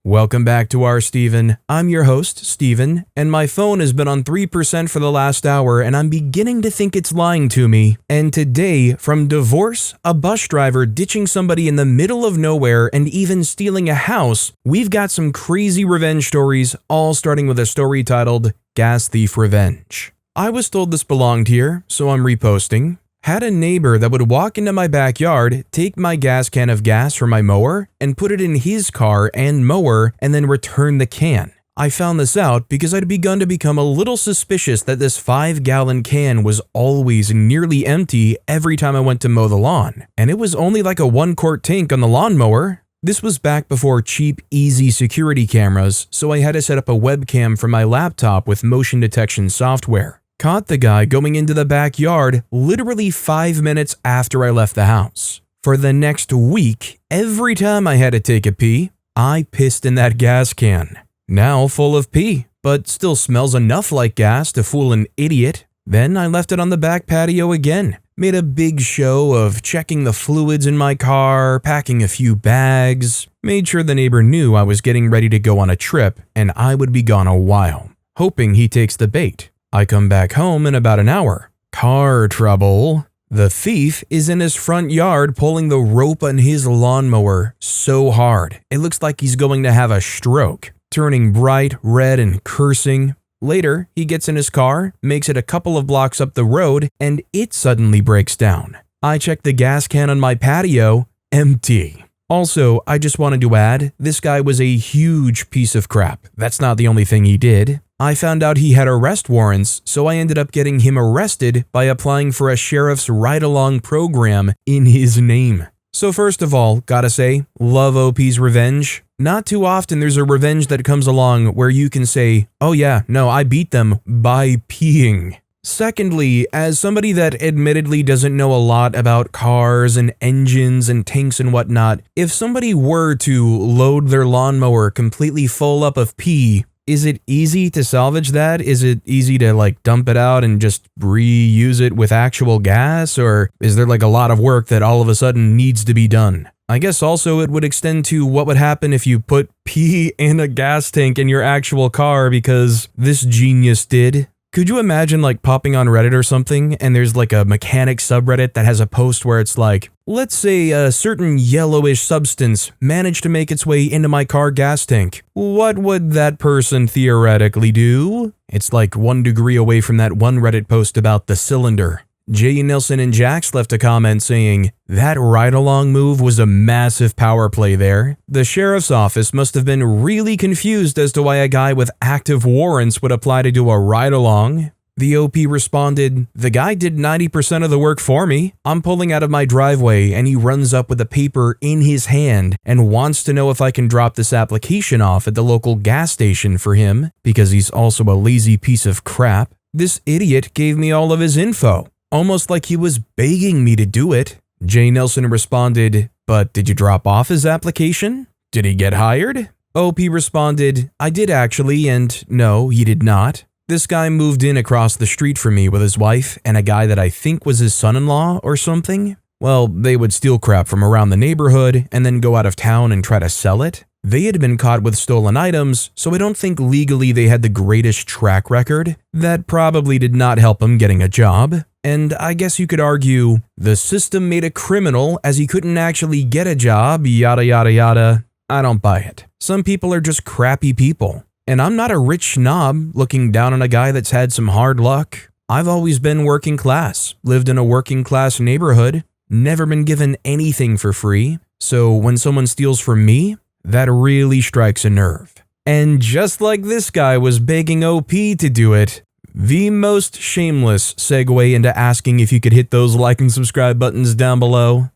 Welcome back to Steven. I'm your host, Steven, and my phone has been on 3% for the last hour and I'm beginning to think it's lying to me. And today, from divorce, a bus driver ditching somebody in the middle of nowhere, and even stealing a house, we've got some crazy revenge stories, all starting with a story titled Gas Thief Revenge. I was told this belonged here, so I'm reposting. Had a neighbor that would walk into my backyard, take my gas can of gas from my mower, and put it in his car and mower, and then return the can. I found this out because I'd begun to become a little suspicious that this 5-gallon can was always nearly empty every time I went to mow the lawn, and it was only like a 1-quart tank on the lawnmower. This was back before cheap, easy security cameras, so I had to set up a webcam from my laptop with motion detection software. Caught the guy going into the backyard literally 5 minutes after I left the house. For the next week, every time I had to take a pee, I pissed in that gas can. Now full of pee, but still smells enough like gas to fool an idiot. Then I left it on the back patio again. Made a big show of checking the fluids in my car, packing a few bags. Made sure the neighbor knew I was getting ready to go on a trip and I would be gone a while, hoping he takes the bait. I come back home in about an hour. Car trouble. The thief is in his front yard pulling the rope on his lawnmower so hard, it looks like he's going to have a stroke, turning bright red and cursing. Later, he gets in his car, makes it a couple of blocks up the road, and it suddenly breaks down. I check the gas can on my patio, empty. Also, I just wanted to add, this guy was a huge piece of crap. That's not the only thing he did. I found out he had arrest warrants, so I ended up getting him arrested by applying for a sheriff's ride-along program in his name. So first of all, gotta say, love OP's revenge. Not too often there's a revenge that comes along where you can say, oh yeah, no, I beat them by peeing. Secondly, as somebody that admittedly doesn't know a lot about cars and engines and tanks and whatnot, if somebody were to load their lawnmower completely full up of pee, is it easy to salvage that? Is it easy to dump it out and just reuse it with actual gas? Or is there a lot of work that all of a sudden needs to be done? I guess also it would extend to what would happen if you put pee in a gas tank in your actual car because this genius did. Could you imagine popping on Reddit or something and there's a mechanic subreddit that has a post where it's let's say a certain yellowish substance managed to make its way into my car gas tank. What would that person theoretically do? It's 1 degree away from that one Reddit post about the cylinder. Jay Nelson and Jax left a comment saying, that ride-along move was a massive power play there. The sheriff's office must have been really confused as to why a guy with active warrants would apply to do a ride-along. The OP responded, the guy did 90% of the work for me. I'm pulling out of my driveway and he runs up with a paper in his hand and wants to know if I can drop this application off at the local gas station for him because he's also a lazy piece of crap. This idiot gave me all of his info. Almost like he was begging me to do it. Jay Nelson responded, but did you drop off his application? Did he get hired? OP responded, I did actually, and no, he did not. This guy moved in across the street from me with his wife and a guy that I think was his son-in-law or something. Well, they would steal crap from around the neighborhood and then go out of town and try to sell it. They had been caught with stolen items, so I don't think legally they had the greatest track record. That probably did not help him getting a job. And I guess you could argue, the system made a criminal as he couldn't actually get a job, yada yada yada. I don't buy it. Some people are just crappy people. And I'm not a rich snob looking down on a guy that's had some hard luck. I've always been working class, lived in a working class neighborhood, never been given anything for free. So when someone steals from me, that really strikes a nerve. And just like this guy was begging OP to do it, the most shameless segue into asking if you could hit those like and subscribe buttons down below.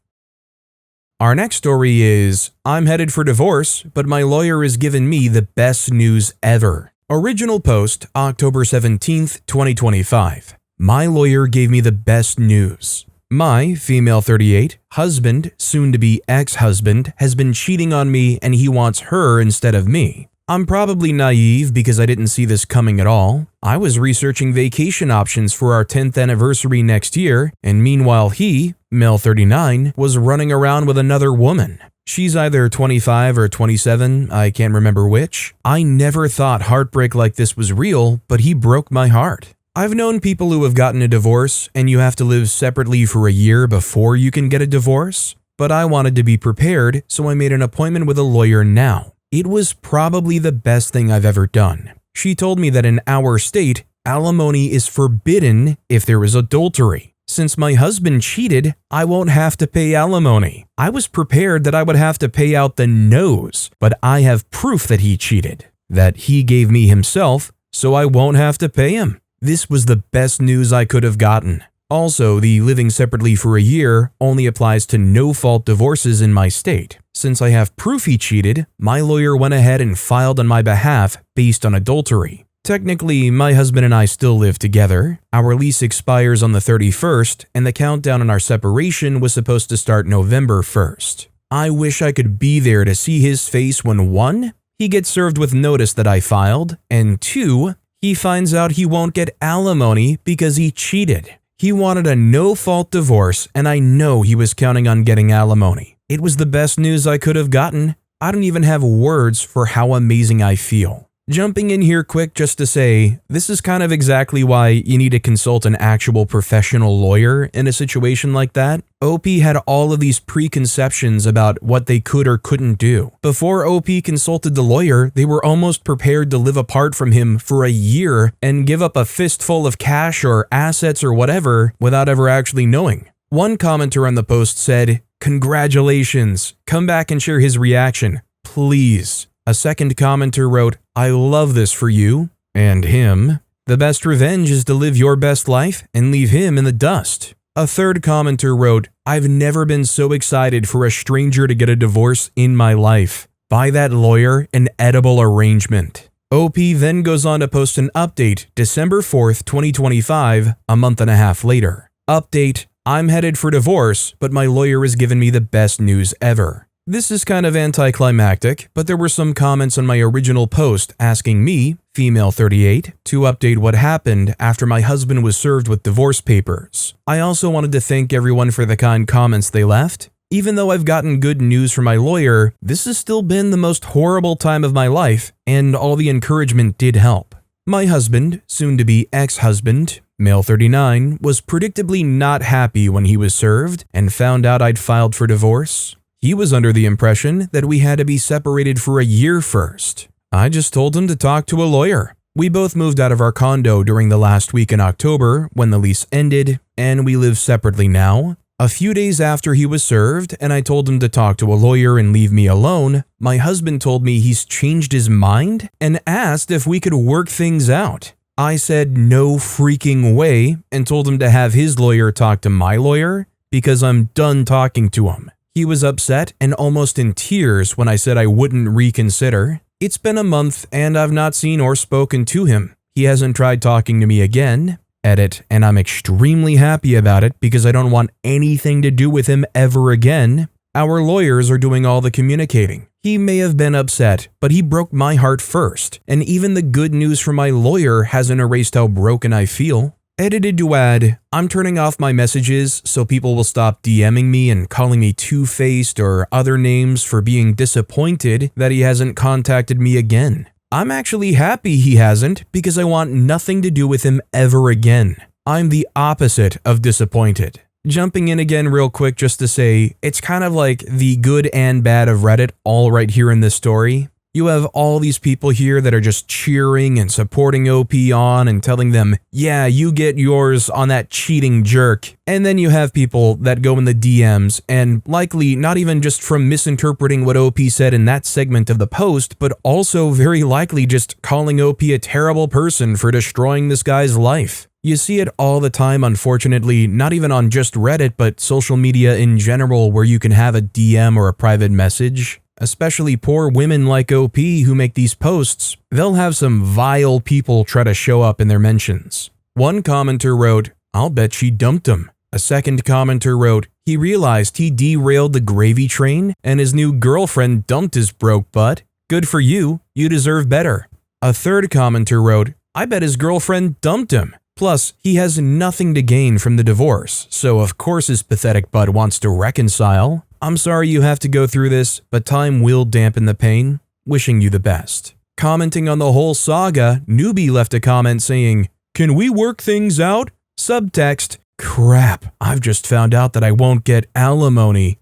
Our next story is, I'm headed for divorce, but my lawyer has given me the best news ever. Original post, October 17th, 2025. My lawyer gave me the best news. My, female 38, husband, soon to be ex-husband, has been cheating on me and he wants her instead of me. I'm probably naive because I didn't see this coming at all. I was researching vacation options for our 10th anniversary next year, and meanwhile he, male 39, was running around with another woman. She's either 25 or 27, I can't remember which. I never thought heartbreak like this was real, but he broke my heart. I've known people who have gotten a divorce and you have to live separately for a year before you can get a divorce, but I wanted to be prepared, so I made an appointment with a lawyer now. It was probably the best thing I've ever done. She told me that in our state, alimony is forbidden if there is adultery. Since my husband cheated, I won't have to pay alimony. I was prepared that I would have to pay out the nose, but I have proof that he cheated, that he gave me himself, so I won't have to pay him. This was the best news I could have gotten. Also, the living separately for a year only applies to no-fault divorces in my state. Since I have proof he cheated, my lawyer went ahead and filed on my behalf based on adultery. Technically, my husband and I still live together. Our lease expires on the 31st, and the countdown on our separation was supposed to start November 1st. I wish I could be there to see his face when 1. He gets served with notice that I filed, and 2. He finds out he won't get alimony because he cheated. He wanted a no-fault divorce, and I know he was counting on getting alimony. It was the best news I could have gotten. I don't even have words for how amazing I feel. Jumping in here quick just to say, this is kind of exactly why you need to consult an actual professional lawyer in a situation like that. OP had all of these preconceptions about what they could or couldn't do. Before OP consulted the lawyer, they were almost prepared to live apart from him for a year and give up a fistful of cash or assets or whatever without ever actually knowing. One commenter on the post said, "Congratulations, come back and share his reaction, please." A second commenter wrote, "I love this for you and him. The best revenge is to live your best life and leave him in the dust." A third commenter wrote, "I've never been so excited for a stranger to get a divorce in my life. Buy that lawyer an edible arrangement." OP then goes on to post an update December 4th, 2025, a month and a half later. Update, "I'm headed for divorce, but my lawyer has given me the best news ever." This is kind of anticlimactic, but there were some comments on my original post asking me, female 38, to update what happened after my husband was served with divorce papers. I also wanted to thank everyone for the kind comments they left. Even though I've gotten good news from my lawyer, this has still been the most horrible time of my life, and all the encouragement did help. My husband, soon-to-be ex-husband, male 39, was predictably not happy when he was served and found out I'd filed for divorce. He was under the impression that we had to be separated for a year first. I just told him to talk to a lawyer. We both moved out of our condo during the last week in October when the lease ended, and we live separately now. A few days after he was served and I told him to talk to a lawyer and leave me alone, my husband told me he's changed his mind and asked if we could work things out. I said no freaking way and told him to have his lawyer talk to my lawyer because I'm done talking to him. He was upset and almost in tears when I said I wouldn't reconsider. It's been a month and I've not seen or spoken to him. He hasn't tried talking to me again. Edit, and I'm extremely happy about it because I don't want anything to do with him ever again. Our lawyers are doing all the communicating. He may have been upset, but he broke my heart first, and even the good news from my lawyer hasn't erased how broken I feel. Edited to add, I'm turning off my messages so people will stop DMing me and calling me two-faced or other names for being disappointed that he hasn't contacted me again. I'm actually happy he hasn't because I want nothing to do with him ever again. I'm the opposite of disappointed. Jumping in again real quick just to say, it's kind of like the good and bad of Reddit all right here in this story. You have all these people here that are just cheering and supporting OP on and telling them, yeah, you get yours on that cheating jerk. And then you have people that go in the DMs and likely not even just from misinterpreting what OP said in that segment of the post, but also very likely just calling OP a terrible person for destroying this guy's life. You see it all the time, unfortunately, not even on just Reddit, but social media in general where you can have a DM or a private message. Especially poor women like OP who make these posts, they'll have some vile people try to show up in their mentions. One commenter wrote, I'll bet she dumped him. A second commenter wrote, he realized he derailed the gravy train and his new girlfriend dumped his broke butt. Good for you, you deserve better. A third commenter wrote, I bet his girlfriend dumped him. Plus, he has nothing to gain from the divorce, so of course his pathetic butt wants to reconcile. I'm sorry you have to go through this, but time will dampen the pain. Wishing you the best. Commenting on the whole saga, Newbie left a comment saying, Can we work things out? Subtext, crap, I've just found out that I won't get alimony.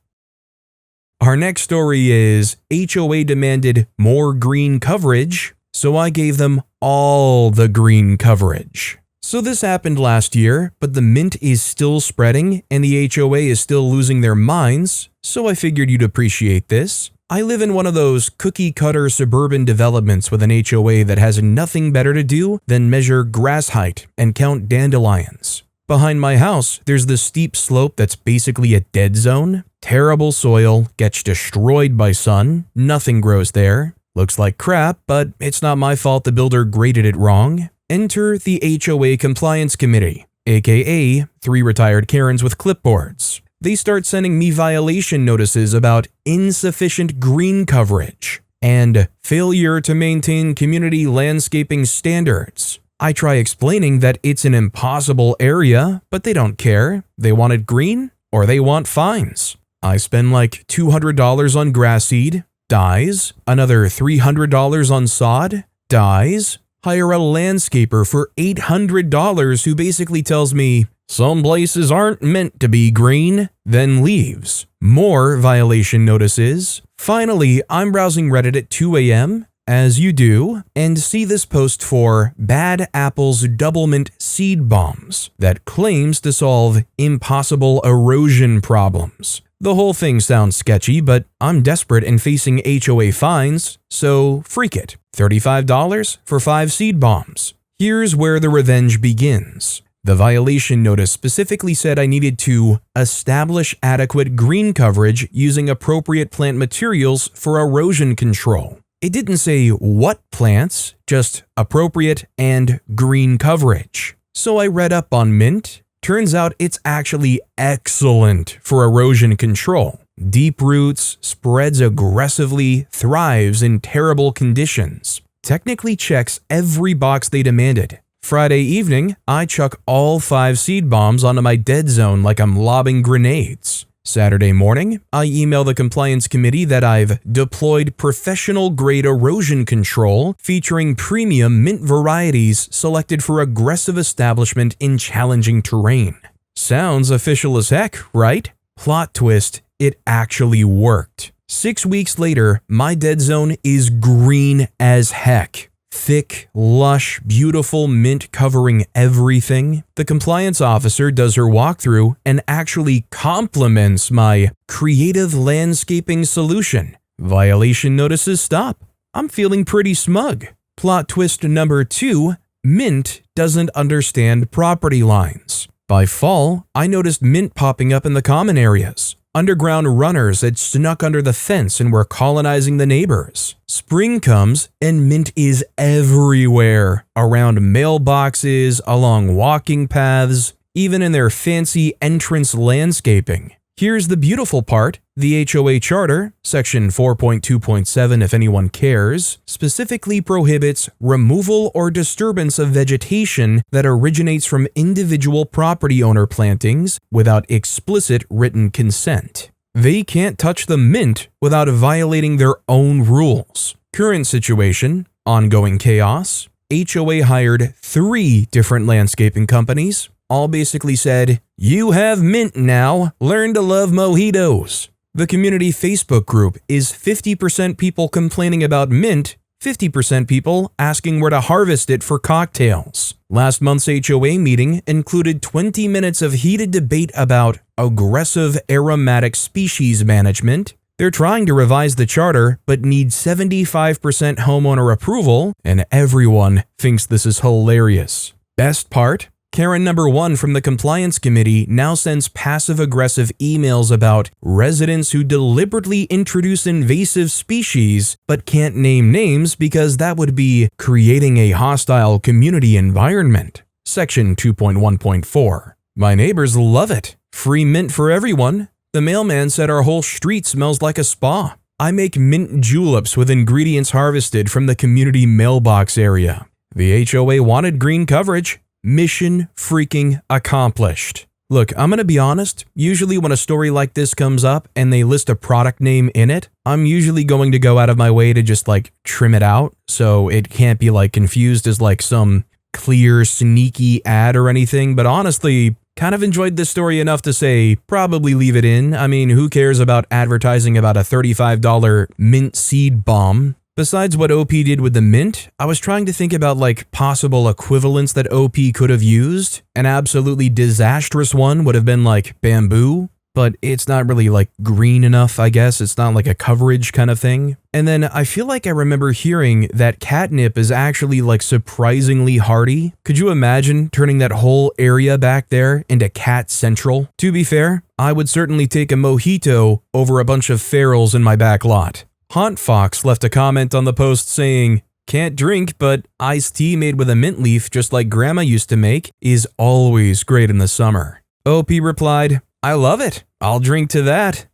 Our next story is HOA demanded more green coverage, so I gave them all the green coverage. So this happened last year, but the mint is still spreading and the HOA is still losing their minds, so I figured you'd appreciate this. I live in one of those cookie-cutter suburban developments with an HOA that has nothing better to do than measure grass height and count dandelions. Behind my house, there's this steep slope that's basically a dead zone. Terrible soil, gets destroyed by sun, nothing grows there. Looks like crap, but it's not my fault the builder graded it wrong. Enter the HOA Compliance Committee, aka 3 retired Karens with clipboards. They start sending me violation notices about insufficient green coverage and failure to maintain community landscaping standards. I try explaining that it's an impossible area, but they don't care. They want it green or they want fines. I spend like $200 on grass seed, dies. Another $300 on sod, dies. Hire a landscaper for $800 who basically tells me, some places aren't meant to be green, then leaves. More violation notices. Finally, I'm browsing Reddit at 2 a.m., as you do, and see this post for Bad Apples Double Mint Seed Bombs that claims to solve impossible erosion problems. The whole thing sounds sketchy, but I'm desperate and facing HOA fines, so freak it. $35 for 5 seed bombs. Here's where the revenge begins. The violation notice specifically said I needed to establish adequate green coverage using appropriate plant materials for erosion control. It didn't say what plants, just appropriate and green coverage. So I read up on mint. Turns out it's actually excellent for erosion control. Deep roots, spreads aggressively, thrives in terrible conditions. Technically checks every box they demanded. Friday evening, I chuck all 5 seed bombs onto my dead zone like I'm lobbing grenades. Saturday morning, I email the compliance committee that I've deployed professional-grade erosion control featuring premium mint varieties selected for aggressive establishment in challenging terrain. Sounds official as heck, right? Plot twist, it actually worked. 6 weeks later, my dead zone is green as heck. Thick, lush, beautiful mint covering everything. The compliance officer does her walkthrough and actually compliments my creative landscaping solution. Violation notices stop. I'm feeling pretty smug. Plot twist number 2, mint doesn't understand property lines. By fall, I noticed mint popping up in the common areas. Underground runners had snuck under the fence and were colonizing the neighbors. Spring comes and mint is everywhere, around mailboxes, along walking paths, even in their fancy entrance landscaping. Here's the beautiful part. The HOA Charter, Section 4.2.7 if anyone cares, specifically prohibits removal or disturbance of vegetation that originates from individual property owner plantings without explicit written consent. They can't touch the mint without violating their own rules. Current situation, ongoing chaos. HOA hired 3 different landscaping companies. All basically said, you have mint now, learn to love mojitos. The community Facebook group is 50% people complaining about mint, 50% people asking where to harvest it for cocktails. Last month's HOA meeting included 20 minutes of heated debate about aggressive aromatic species management. They're trying to revise the charter, but need 75% homeowner approval, and everyone thinks this is hilarious. Best part? Karen number 1 from the compliance committee now sends passive-aggressive emails about residents who deliberately introduce invasive species but can't name names because that would be creating a hostile community environment. Section 2.1.4. My neighbors love it. Free mint for everyone. The mailman said our whole street smells like a spa. I make mint juleps with ingredients harvested from the community mailbox area. The HOA wanted green coverage. Mission freaking accomplished. Look, I'm gonna be honest, usually when a story like this comes up and they list a product name in it, I'm usually going to go out of my way to just trim it out so it can't be confused as some clear, sneaky ad or anything, but honestly, kind of enjoyed this story enough to say probably leave it in. I mean, who cares about advertising about a $35 mint seed bomb? Besides what OP did with the mint, I was trying to think about possible equivalents that OP could have used. An absolutely disastrous one would have been bamboo, but it's not really green enough, I guess. It's not a coverage kind of thing. And then I feel I remember hearing that catnip is actually surprisingly hardy. Could you imagine turning that whole area back there into Cat Central? To be fair, I would certainly take a mojito over a bunch of ferals in my back lot. Haunt Fox left a comment on the post saying, "Can't drink, but iced tea made with a mint leaf just like grandma used to make is always great in the summer." OP replied, "I love it. I'll drink to that."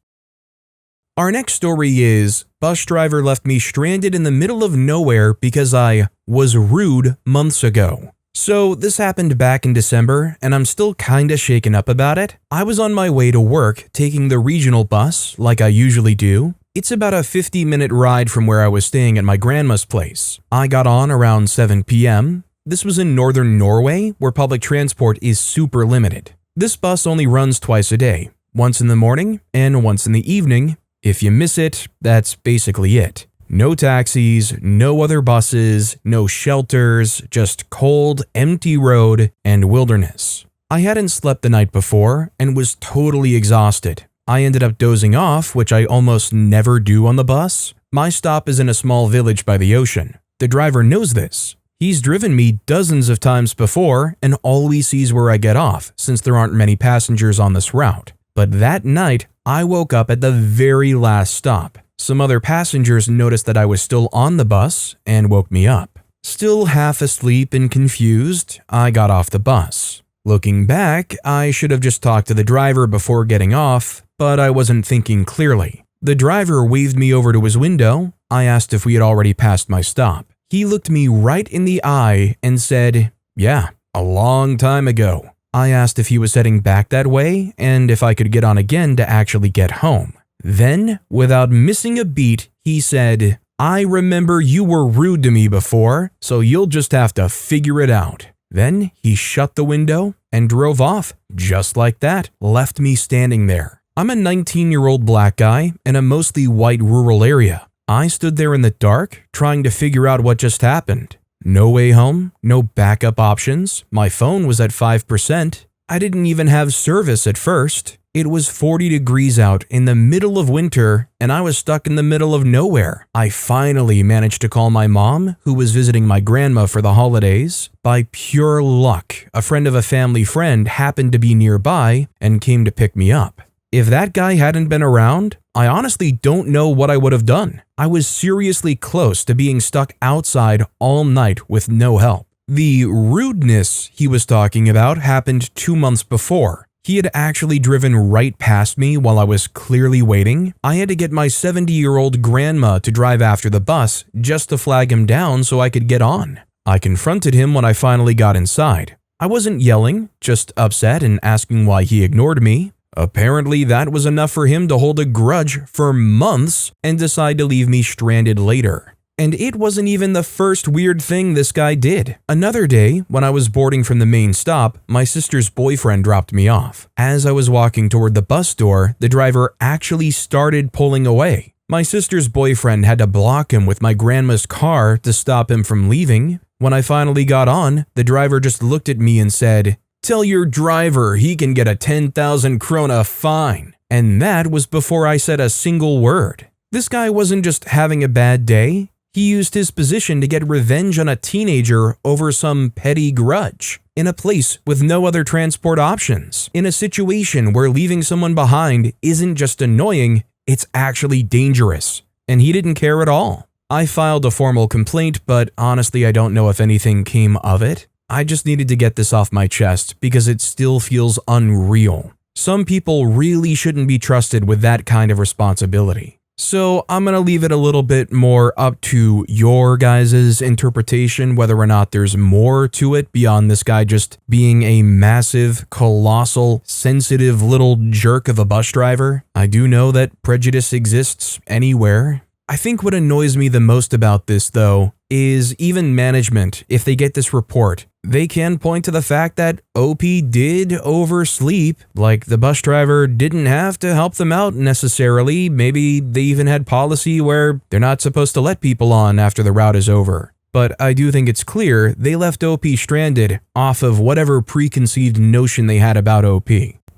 Our next story is, bus driver left me stranded in the middle of nowhere because I was rude months ago. So this happened back in December, and I'm still kinda shaken up about it. I was on my way to work taking the regional bus like I usually do. It's about a 50-minute ride from where I was staying at my grandma's place. I got on around 7 p.m. This was in northern Norway, where public transport is super limited. This bus only runs twice a day, once in the morning and once in the evening. If you miss it, that's basically it. No taxis, no other buses, no shelters, just cold, empty road and wilderness. I hadn't slept the night before and was totally exhausted. I ended up dozing off, which I almost never do on the bus. My stop is in a small village by the ocean. The driver knows this. He's driven me dozens of times before and always sees where I get off, since there aren't many passengers on this route. But that night, I woke up at the very last stop. Some other passengers noticed that I was still on the bus and woke me up. Still half asleep and confused, I got off the bus. Looking back, I should have just talked to the driver before getting off, but I wasn't thinking clearly. The driver waved me over to his window. I asked if we had already passed my stop. He looked me right in the eye and said, "Yeah, a long time ago." I asked if he was heading back that way and if I could get on again to actually get home. Then, without missing a beat, he said, "I remember you were rude to me before, so you'll just have to figure it out." Then he shut the window and drove off, just like that, left me standing there. I'm a 19-year-old black guy in a mostly white rural area. I stood there in the dark, trying to figure out what just happened. No way home, no backup options, my phone was at 5%. I didn't even have service at first. It was 40 degrees out in the middle of winter, and I was stuck in the middle of nowhere. I finally managed to call my mom, who was visiting my grandma for the holidays. By pure luck, a friend of a family friend happened to be nearby and came to pick me up. If that guy hadn't been around, I honestly don't know what I would have done. I was seriously close to being stuck outside all night with no help. The rudeness he was talking about happened 2 months before. He had actually driven right past me while I was clearly waiting. I had to get my 70-year-old grandma to drive after the bus just to flag him down so I could get on. I confronted him when I finally got inside. I wasn't yelling, just upset and asking why he ignored me. Apparently that was enough for him to hold a grudge for months and decide to leave me stranded later. And it wasn't even the first weird thing this guy did. Another day, when I was boarding from the main stop, my sister's boyfriend dropped me off. As I was walking toward the bus door, the driver actually started pulling away. My sister's boyfriend had to block him with my grandma's car to stop him from leaving. When I finally got on, the driver just looked at me and said, "Tell your driver he can get a 10,000 krona fine." And that was before I said a single word. This guy wasn't just having a bad day. He used his position to get revenge on a teenager over some petty grudge. In a place with no other transport options. In a situation where leaving someone behind isn't just annoying, it's actually dangerous. And he didn't care at all. I filed a formal complaint, but honestly I don't know if anything came of it. I just needed to get this off my chest because it still feels unreal. Some people really shouldn't be trusted with that kind of responsibility. So I'm going to leave it a little bit more up to your guys' interpretation, whether or not there's more to it beyond this guy just being a massive, colossal, sensitive little jerk of a bus driver. I do know that prejudice exists anywhere. I think what annoys me the most about this, though, is even management, if they get this report, they can point to the fact that OP did oversleep, like the bus driver didn't have to help them out necessarily. Maybe they even had policy where they're not supposed to let people on after the route is over. But I do think it's clear they left OP stranded off of whatever preconceived notion they had about OP.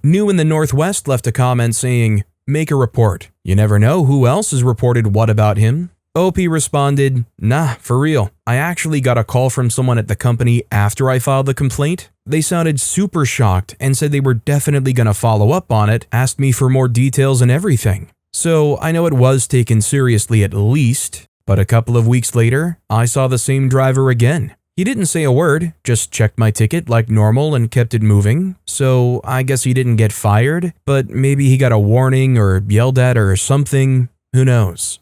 New in the Northwest left a comment saying, "Make a report. You never know who else has reported what about him." OP responded, "Nah, for real. I actually got a call from someone at the company after I filed the complaint. They sounded super shocked and said they were definitely going to follow up on it, asked me for more details and everything. So I know it was taken seriously at least, but a couple of weeks later, I saw the same driver again. He didn't say a word, just checked my ticket like normal and kept it moving. So I guess he didn't get fired, but maybe he got a warning or yelled at or something. Who knows?"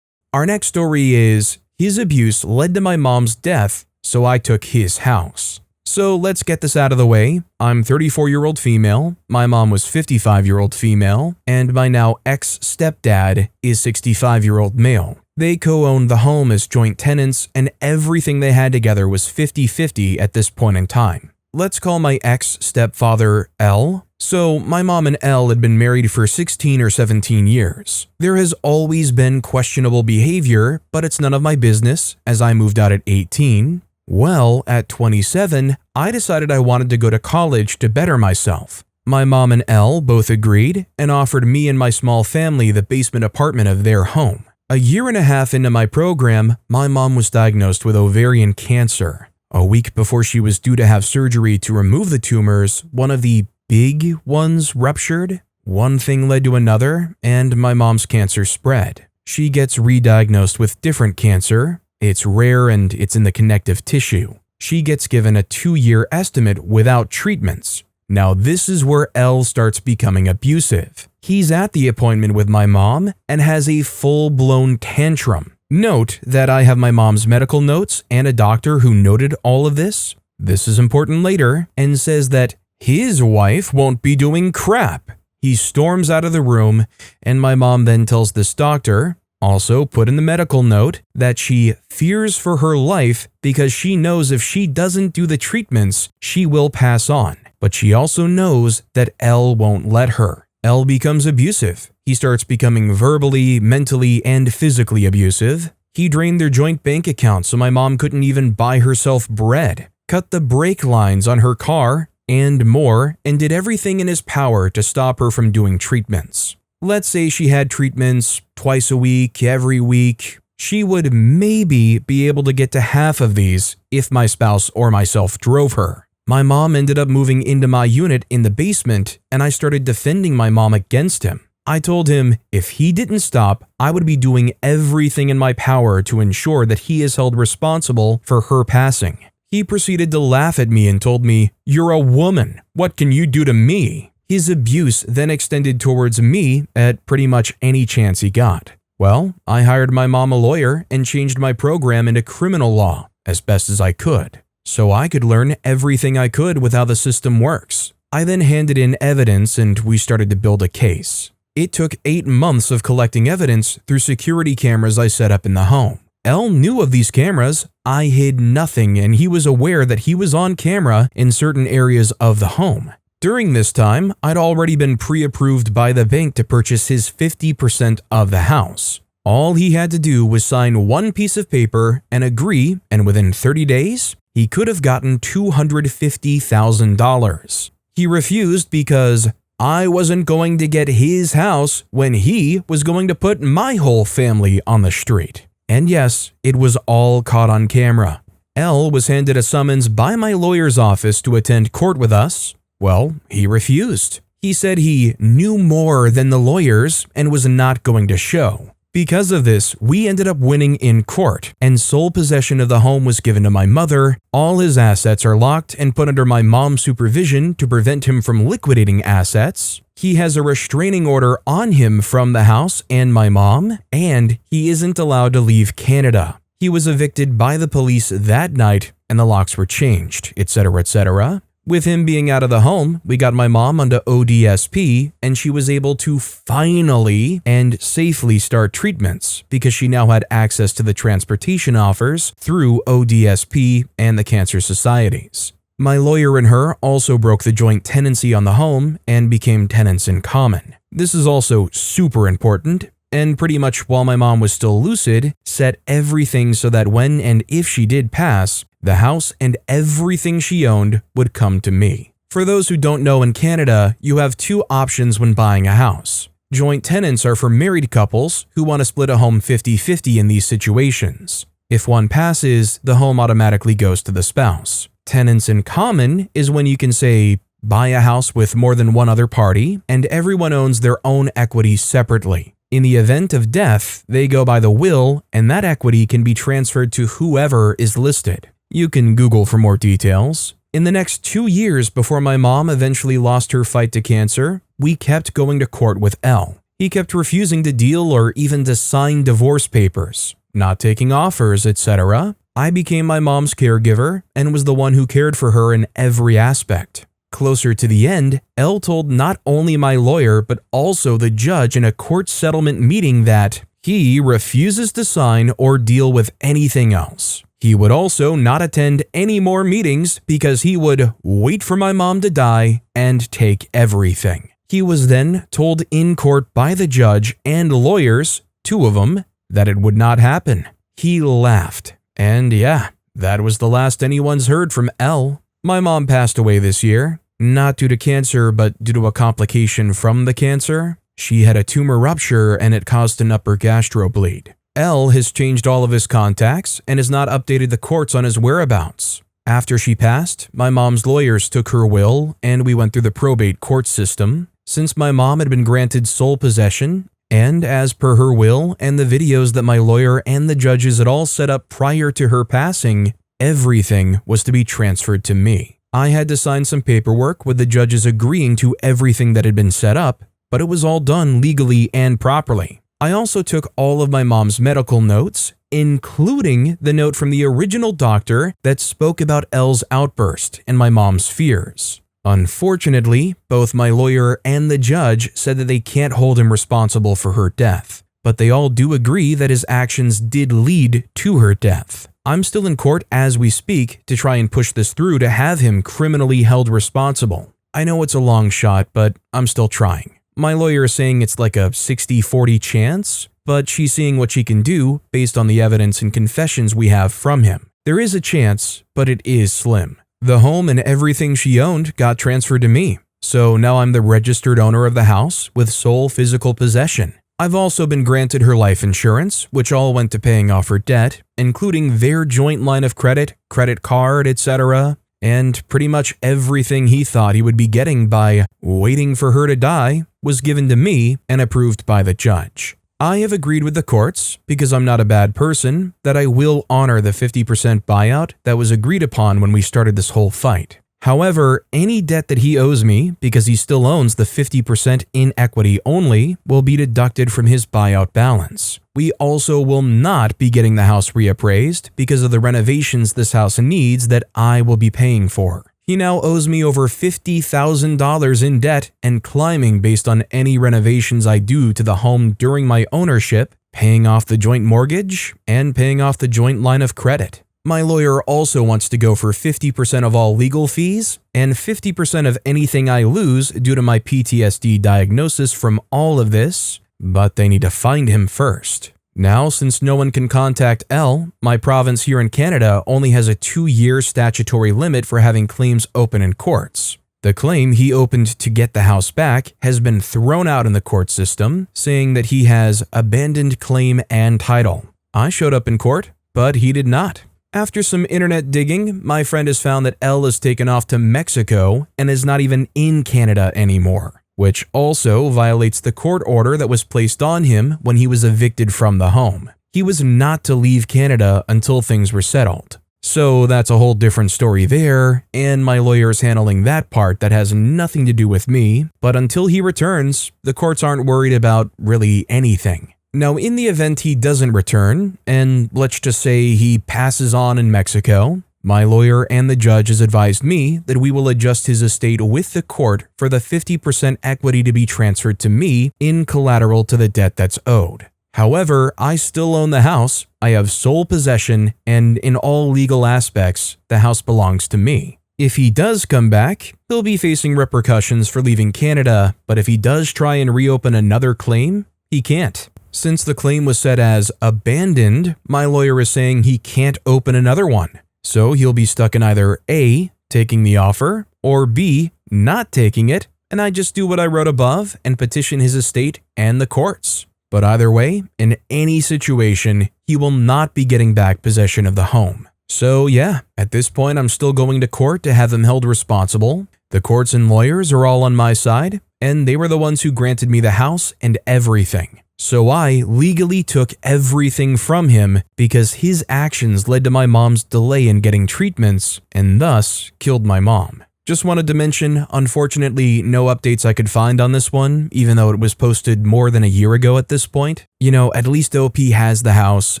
Our next story is, his abuse led to my mom's death, so I took his house. So let's get this out of the way. I'm 34-year-old female, my mom was 55-year-old female, and my now ex-stepdad is 65-year-old male. They co-owned the home as joint tenants, and everything they had together was 50-50 at this point in time. Let's call my ex-stepfather L. So my mom and L had been married for 16 or 17 years. There has always been questionable behavior, but it's none of my business, as I moved out at 18. Well, at 27, I decided I wanted to go to college to better myself. My mom and L both agreed and offered me and my small family the basement apartment of their home. A year and a half into my program, my mom was diagnosed with ovarian cancer. A week before she was due to have surgery to remove the tumors, one of the big ones ruptured. One thing led to another, and my mom's cancer spread. She gets re-diagnosed with different cancer. It's rare and it's in the connective tissue. She gets given a 2-year estimate without treatments. Now this is where L starts becoming abusive. He's at the appointment with my mom and has a full-blown tantrum. Note that I have my mom's medical notes and a doctor who noted all of this. This is important later, and says that his wife won't be doing crap. He storms out of the room, and my mom then tells this doctor, also put in the medical note, that she fears for her life because she knows if she doesn't do the treatments, she will pass on. But she also knows that L won't let her. L becomes abusive. He starts becoming verbally, mentally, and physically abusive. He drained their joint bank account so my mom couldn't even buy herself bread, cut the brake lines on her car, and more, and did everything in his power to stop her from doing treatments. Let's say she had treatments twice a week, every week. She would maybe be able to get to half of these if my spouse or myself drove her. My mom ended up moving into my unit in the basement, and I started defending my mom against him. I told him if he didn't stop, I would be doing everything in my power to ensure that he is held responsible for her passing. He proceeded to laugh at me and told me, "You're a woman. What can you do to me?" His abuse then extended towards me at pretty much any chance he got. Well, I hired my mom a lawyer and changed my program into criminal law as best as I could, so I could learn everything I could with how the system works. I then handed in evidence and we started to build a case. It took 8 months of collecting evidence through security cameras I set up in the home. L knew of these cameras. I hid nothing, and he was aware that he was on camera in certain areas of the home. During this time, I'd already been pre-approved by the bank to purchase his 50% of the house. All he had to do was sign one piece of paper and agree, and within 30 days, he could have gotten $250,000. He refused because I wasn't going to get his house when he was going to put my whole family on the street. And yes, it was all caught on camera. L was handed a summons by my lawyer's office to attend court with us. Well, he refused. He said he knew more than the lawyers and was not going to show. Because of this, we ended up winning in court, and sole possession of the home was given to my mother. All his assets are locked and put under my mom's supervision to prevent him from liquidating assets. He has a restraining order on him from the house and my mom, and he isn't allowed to leave Canada. He was evicted by the police that night, and the locks were changed, etc., etc. With him being out of the home, we got my mom onto ODSP, and she was able to finally and safely start treatments because she now had access to the transportation offers through ODSP and the cancer societies. My lawyer and her also broke the joint tenancy on the home and became tenants in common. This is also super important, and pretty much while my mom was still lucid, set everything so that when and if she did pass, the house and everything she owned would come to me. For those who don't know, in Canada, you have two options when buying a house. Joint tenants are for married couples who want to split a home 50-50 in these situations. If one passes, the home automatically goes to the spouse. Tenants in common is when you can say, buy a house with more than one other party, and everyone owns their own equity separately. In the event of death, they go by the will, and that equity can be transferred to whoever is listed. You can Google for more details. In the next 2 years before my mom eventually lost her fight to cancer, we kept going to court with L. He kept refusing to deal or even to sign divorce papers, not taking offers, etc. I became my mom's caregiver and was the one who cared for her in every aspect. Closer to the end, L told not only my lawyer but also the judge in a court settlement meeting that he refuses to sign or deal with anything else. He would also not attend any more meetings because he would wait for my mom to die and take everything. He was then told in court by the judge and lawyers, 2 of them, that it would not happen. He laughed. And yeah, that was the last anyone's heard from L. My mom passed away this year, not due to cancer but due to a complication from the cancer. She had a tumor rupture and it caused an upper gastro bleed. L has changed all of his contacts and has not updated the courts on his whereabouts. After she passed, my mom's lawyers took her will and we went through the probate court system. Since my mom had been granted sole possession, and as per her will and the videos that my lawyer and the judges had all set up prior to her passing, everything was to be transferred to me. I had to sign some paperwork with the judges agreeing to everything that had been set up, but it was all done legally and properly. I also took all of my mom's medical notes, including the note from the original doctor that spoke about L's outburst and my mom's fears. Unfortunately, both my lawyer and the judge said that they can't hold him responsible for her death, but they all do agree that his actions did lead to her death. I'm still in court as we speak to try and push this through to have him criminally held responsible. I know it's a long shot, but I'm still trying. My lawyer is saying it's like a 60-40 chance, but she's seeing what she can do based on the evidence and confessions we have from him. There is a chance, but it is slim. The home and everything she owned got transferred to me, so now I'm the registered owner of the house with sole physical possession. I've also been granted her life insurance, which all went to paying off her debt, including their joint line of credit, credit card, etc., and pretty much everything he thought he would be getting by waiting for her to die was given to me and approved by the judge. I have agreed with the courts, because I'm not a bad person, that I will honor the 50% buyout that was agreed upon when we started this whole fight. However, any debt that he owes me, because he still owns the 50% in equity only, will be deducted from his buyout balance. We also will not be getting the house reappraised because of the renovations this house needs that I will be paying for. He now owes me over $50,000 in debt and climbing based on any renovations I do to the home during my ownership, paying off the joint mortgage, and paying off the joint line of credit. My lawyer also wants to go for 50% of all legal fees and 50% of anything I lose due to my PTSD diagnosis from all of this, but they need to find him first. Now, since no one can contact L, my province here in Canada only has a 2-year statutory limit for having claims open in courts. The claim he opened to get the house back has been thrown out in the court system, saying that he has abandoned claim and title. I showed up in court, but he did not. After some internet digging, my friend has found that L is taken off to Mexico and is not even in Canada anymore. which also violates the court order that was placed on him when he was evicted from the home. He was not to leave Canada until things were settled. So that's a whole different story there, and my lawyer's handling that part that has nothing to do with me, but until he returns, the courts aren't worried about really anything. Now, in the event he doesn't return, and let's just say he passes on in Mexico, my lawyer and the judge has advised me that we will adjust his estate with the court for the 50% equity to be transferred to me in collateral to the debt that's owed. However, I still own the house, I have sole possession, and in all legal aspects, the house belongs to me. If he does come back, he'll be facing repercussions for leaving Canada, but if he does try and reopen another claim, he can't. Since the claim was set as abandoned, my lawyer is saying he can't open another one. So he'll be stuck in either A, taking the offer, or B, not taking it, and I just do what I wrote above and petition his estate and the courts. But either way, in any situation, he will not be getting back possession of the home. So yeah, at this point I'm still going to court to have him held responsible. The courts and lawyers are all on my side, and they were the ones who granted me the house and everything. So I legally took everything from him because his actions led to my mom's delay in getting treatments and thus killed my mom. Just wanted to mention, unfortunately, no updates I could find on this one, even though it was posted more than a year ago at this point. You know, at least OP has the house,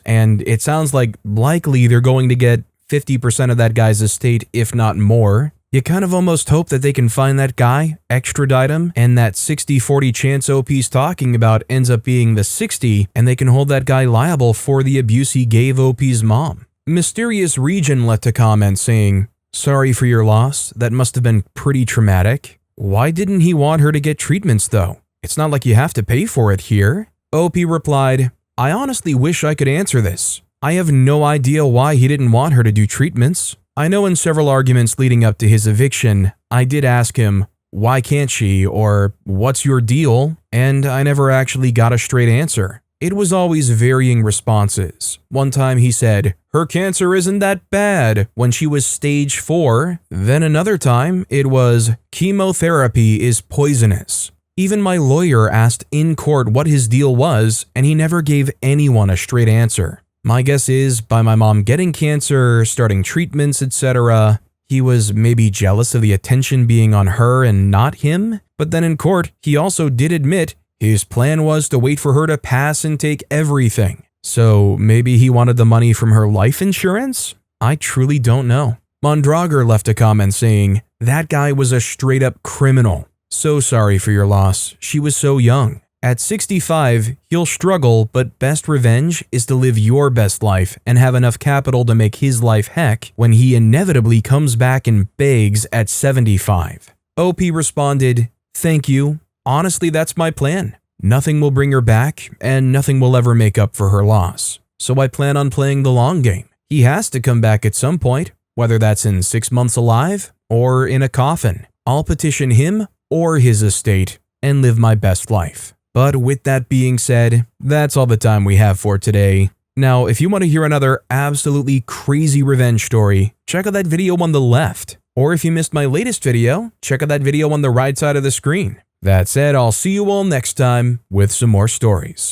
and it sounds like likely they're going to get 50% of that guy's estate, if not more. You kind of almost hope that they can find that guy, extradite him, and that 60-40 chance OP's talking about ends up being the 60, and they can hold that guy liable for the abuse he gave OP's mom. Mysterious Region left a comment saying, "Sorry for your loss, that must have been pretty traumatic. Why didn't he want her to get treatments though? It's not like you have to pay for it here." OP replied, "I honestly wish I could answer this. I have no idea why he didn't want her to do treatments. I know in several arguments leading up to his eviction, I did ask him, why can't she, or what's your deal? And I never actually got a straight answer. It was always varying responses. One time he said, her cancer isn't that bad when she was stage 4. Then another time it was, chemotherapy is poisonous. Even my lawyer asked in court what his deal was, and he never gave anyone a straight answer. My guess is, by my mom getting cancer, starting treatments, etc., he was maybe jealous of the attention being on her and not him. But then in court, he also did admit his plan was to wait for her to pass and take everything. So maybe he wanted the money from her life insurance? I truly don't know. Mondrager left a comment saying, that guy was a straight up criminal. So sorry for your loss. She was so young. At 65, he'll struggle, but best revenge is to live your best life and have enough capital to make his life heck when he inevitably comes back and begs at 75. OP responded, thank you. Honestly, that's my plan. Nothing will bring her back, and nothing will ever make up for her loss. So I plan on playing the long game. He has to come back at some point, whether that's in 6 months alive or in a coffin. I'll petition him or his estate and live my best life. But with that being said, that's all the time we have for today. Now, if you want to hear another absolutely crazy revenge story, check out that video on the left. Or if you missed my latest video, check out that video on the right side of the screen. That said, I'll see you all next time with some more stories.